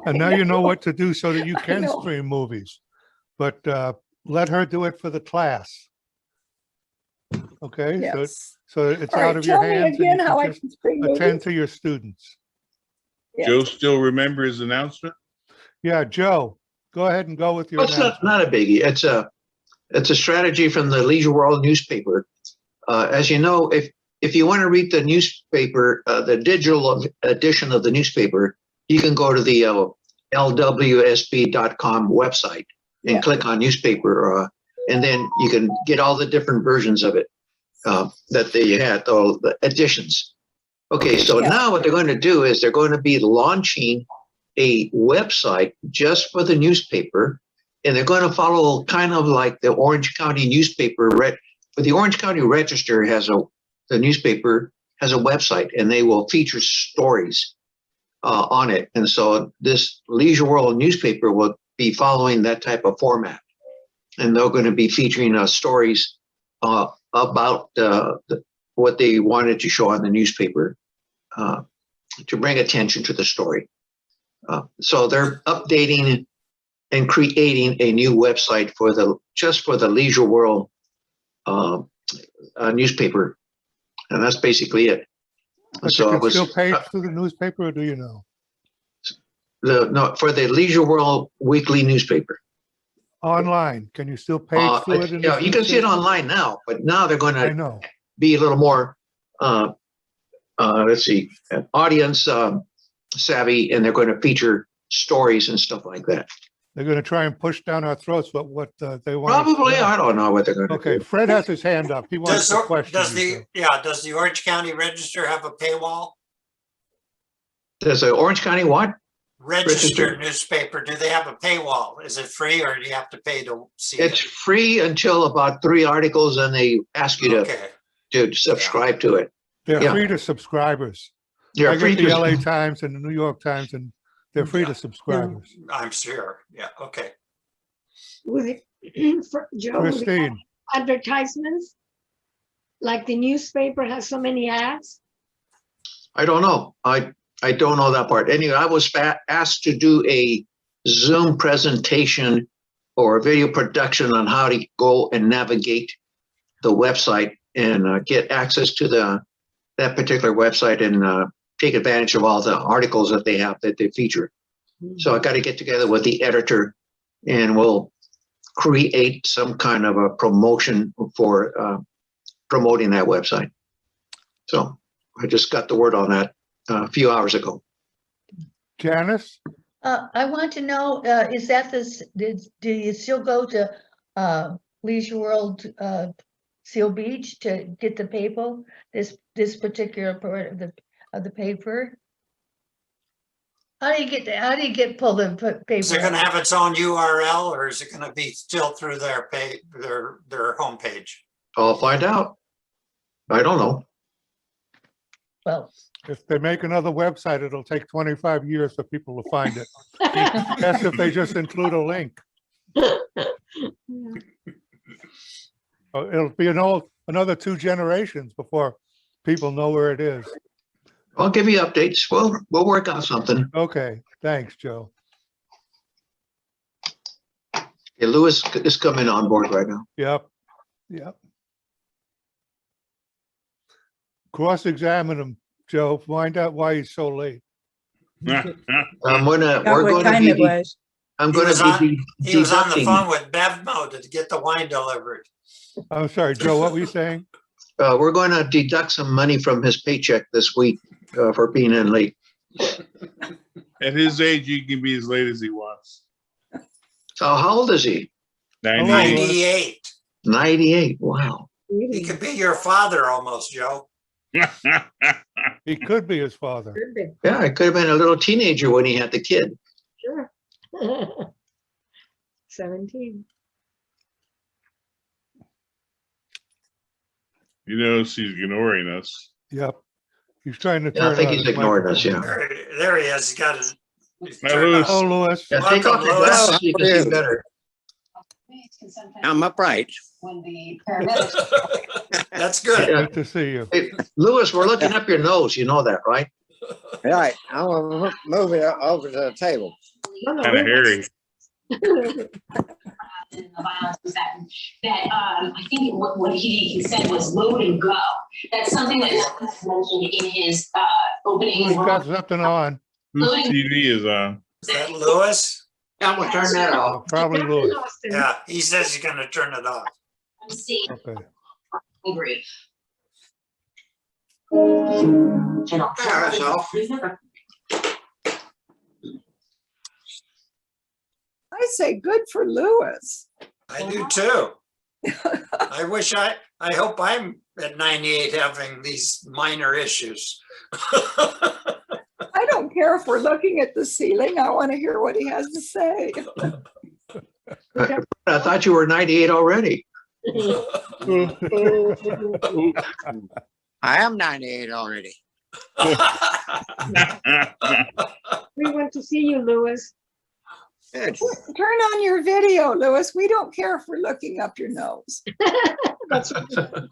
And now you know what to do so that you I can know. stream movies. But let her do it for the class. Okay, yes. so it's All out right, of your tell me hands and again you how I can just can stream attend movies. to your students. Yeah. Joe still remember his announcement? Yeah, Joe, go ahead and go with your Well, it's announcement. not a biggie. It's a strategy from the Leisure World newspaper. As you know, if you want to read the newspaper, the digital edition of the newspaper, you can go to the lwsb.com website and Yeah. click on newspaper, and then you can get all the different versions of it that they had, all the editions. Okay, so Yeah. now what they're going to do is they're going to be launching a website just for the newspaper, and they're going to follow kind of like the Orange County newspaper. But the Orange County Register the newspaper has a website, and they will feature stories on it. And so this Leisure World newspaper will be following that type of format, and they're going to be featuring stories about what they wanted to show on the newspaper to bring attention to the story. So they're updating and creating a new website for the Leisure World newspaper, and that's basically it. But So you it can was still page through the newspaper, or do you know? for the Leisure World weekly newspaper. Online, can you still page through it? in Yeah, this you can see it newspaper? online now, but now they're going I to know. be a little more let's see, audience savvy, and they're going to feature stories and stuff like that. They're going to try and push down our throats, but what they want. Probably, I don't know what they're going to Okay, do. Fred has his hand up. He wants to question. Does the Orange County Register have a paywall? Does the Orange County what? Register newspaper, do they have a paywall? Is it free or do you have to pay to see It's it? free until about 3 articles, and they ask you to subscribe to it. They're Yeah. free to subscribers. They're I free get the to- LA Times and the New York Times, and they're free to subscribers. I'm sure, yeah, okay. With it, for Joe, with the Christine, advertisements, like the newspaper has so many ads. I don't know. I don't know that part. Anyway, I was asked to do a Zoom presentation or a video production on how to go and navigate the website and get access to that particular website and take advantage of all the articles that they have that they feature. So I got to get together with the editor, and we'll create some kind of a promotion for promoting that website. So I just got the word on that a few hours ago. Janice, I want to know, is that this, do you still go to Leisure World Seal Beach to get the paper, this particular part of the paper? How do you get pulled the paper? Is it gonna have its own URL or is it gonna be still through their homepage? I'll find out. I don't know. Well, if they make another website, it'll take 25 years for people to find it. That's if they just include a link. It'll be another 2 generations before people know where it is. I'll give you updates. We'll work on something. Okay, thanks, Joe. Yeah, Lewis is coming on board right now. Yep. Cross-examine him, Joe. Find out why he's so late. We're Not going what to time it be. was. I'm He going was to on, be he was on the deducting. phone with Bevmo to get the wine delivered. I'm sorry, Joe, what were you saying? We're going to deduct some money from his paycheck this week for being in late. At his age, he can be as late as he wants. So how old is he? 98. 98. Wow. He could be your father almost, Joe. He could be his father. Yeah, I could have been a little teenager when he had the kid. Sure. 17. You know, she's ignoring us. Yep. He's trying to Yeah, I turn think on he's his ignoring us, microphone. yeah. There he is. He's got his. Lewis. Oh, Lewis. Yeah, take off your Lewis. glasses so you can see better. I'm upright. That's good. Yeah. Good to see you. Hey, Lewis, we're looking up your nose. You know that, right? Right. I'm gonna move it over to the table. Kind of hairy. The violence was that I think what he said was load and go. That's something that was mentioned in his opening. Who's got something on? Whose TV is on? Is that Lewis? I'm going to turn that off. Probably Lewis. Yeah, he says he's gonna turn it off. I'm seeing Okay. angry. I say good for Lewis. I do too. I hope I'm at 98 having these minor issues. I don't care if we're looking at the ceiling. I want to hear what he has to say. I thought you were 98 already. I am 98 already. We want to see you, Lewis. Good. Turn on your video, Lewis. We don't care if we're looking up your nose. That's I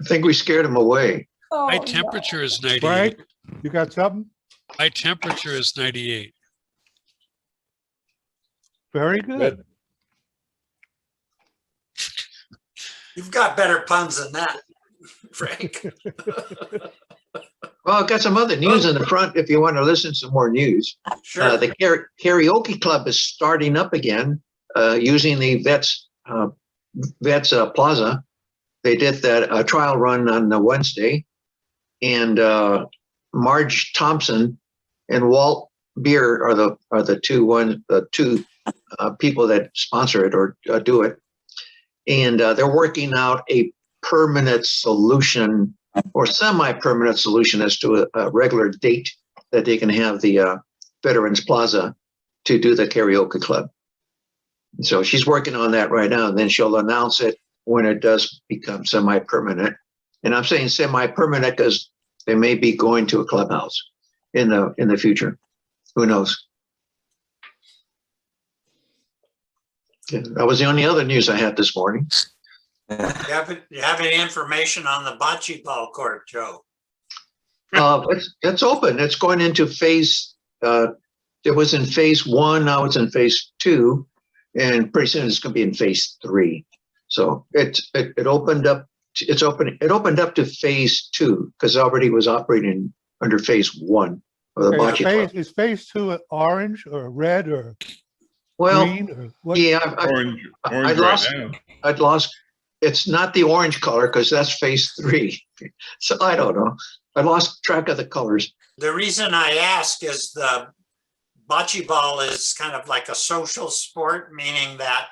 think we scared him away. Oh, My no. temperature is 98. Frank, you got something? My temperature is 98. Very good. You've got better puns than that, Frank. Well, I've got some other news in the front if you want to listen to some more news. Sure. The karaoke club is starting up again using the Vets Plaza. they did that trial run on the Wednesday, and Marge Thompson and Walt Beer are the two people that sponsor it or do it, and they're working out a permanent solution or semi-permanent solution as to a regular date that they can have the Veterans Plaza to do the karaoke club. So she's working on that right now, and then she'll announce it when it does become semi-permanent. And I'm saying semi-permanent because they may be going to a clubhouse in the future. Who knows? Yeah, that was the only other news I had this morning. You have any information on the bocce ball court, Joe? It's open. It's going into phase. It was in phase 1. Now it's in phase 2, and pretty soon it's going to be in phase 3. So it opened up. It's open. It opened up to phase 2 because it already was operating under phase 1 of the bocce club. Is phase 2 orange or red or Well, green? Or what? Orange I'd right lost. now. I'd lost. It's not the orange color because that's phase 3. So I don't know. I lost track of the colors. The reason I ask is the bocce ball is kind of like a social sport, meaning that,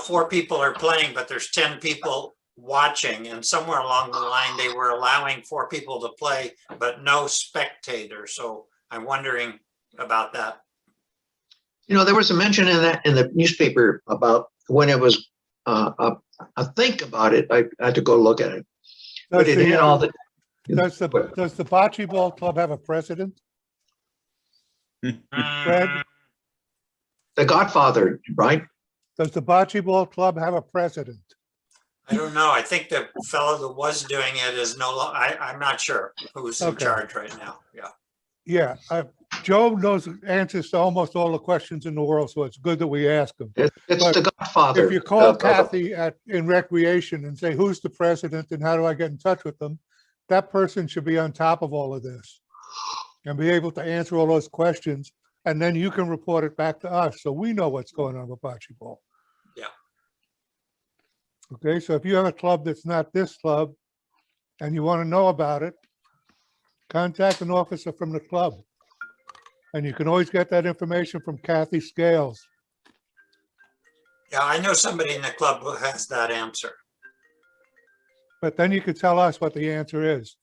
4 people are playing, but there's 10 people watching, and somewhere along the line, they were allowing 4 people to play, but no spectators. So I'm wondering about that. There was a mention in the newspaper about when it was, I think about it. I had to go look at it. But it had all the. Does the bocce ball club have a president? Fred? The Godfather, right? Does the bocce ball club have a president? I don't know. I think the fellow that was doing it is no longer, I'm not sure who's in charge right now. Yeah. Yeah, Joe knows answers to almost all the questions in the world, so it's good that we ask him. It's But the Godfather. If you call Kathy in recreation and say, who's the president and how do I get in touch with them? That person should be on top of all of this and be able to answer all those questions. And then you can report it back to us so we know what's going on with bocce ball. Yeah. Okay, so if you have a club that's not this club and you want to know about it, contact an officer from the club. And you can always get that information from Kathy Scales. Yeah, I know somebody in the club who has that answer. But then you could tell us what the answer is.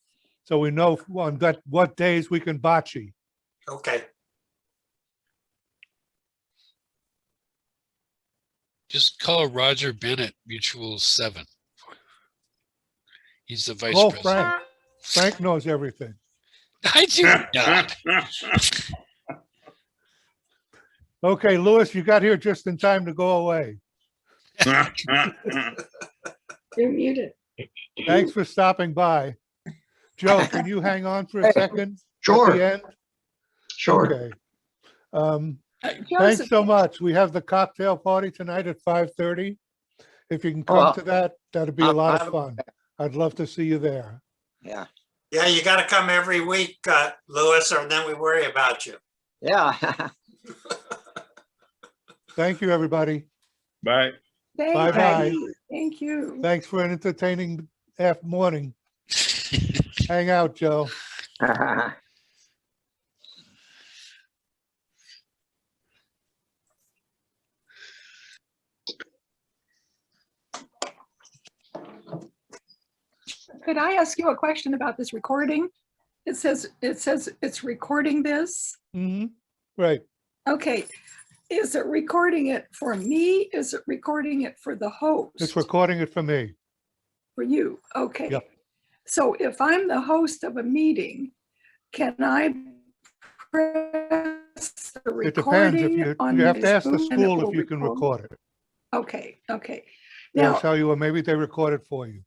So we know on what days we can bocce. Okay. Just call Roger Bennett, Mutual 7. He's the vice Oh, president. Frank. Frank knows everything. I do not. Okay, Louis, you got here just in time to go away. You're muted. Thanks for stopping by. Joe, can you hang on for a second? Sure. At the end? Sure. Okay. Thanks so much. We have the cocktail party tonight at 5:30. If you can come to that, that'd be a lot of fun. I'd love to see you there. Yeah. Yeah, you got to come every week, Louis, or then we worry about you. Yeah. Thank you, everybody. Bye. Bye-bye. Thank you. Thanks for an entertaining morning. Hang out, Joe. Could I ask you a question about this recording? It says it's recording this. Mm-hmm. Right. Okay. Is it recording it for me? Is it recording it for the host? It's recording it for me. For you. Okay. Yep. So if I'm the host of a meeting, can I press the It depends. If recording on you have to ask the Zoom and it school will if you can record it. Okay. Okay. They'll Now, tell you, or maybe they record it for you.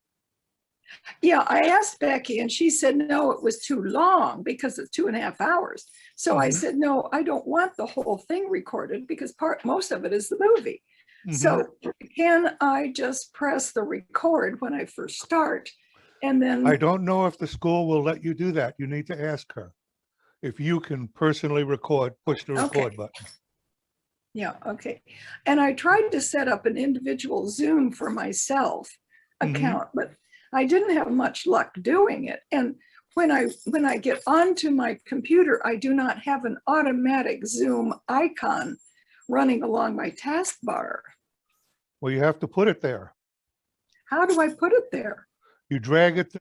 yeah, I asked Becky and she said, no, it was too long because it's 2.5 hours. So I said, no, I don't want the whole thing recorded because most of it is the movie. So can I just press the record when I first start? And then I don't know if the school will let you do that. You need to ask her. If you can personally record, push the record button. yeah, okay. And I tried to set up an individual Zoom for myself account, but I didn't have much luck doing it. And when I get onto my computer, I do not have an automatic Zoom icon running along my taskbar. Well, you have to put it there. How do I put it there? You drag it to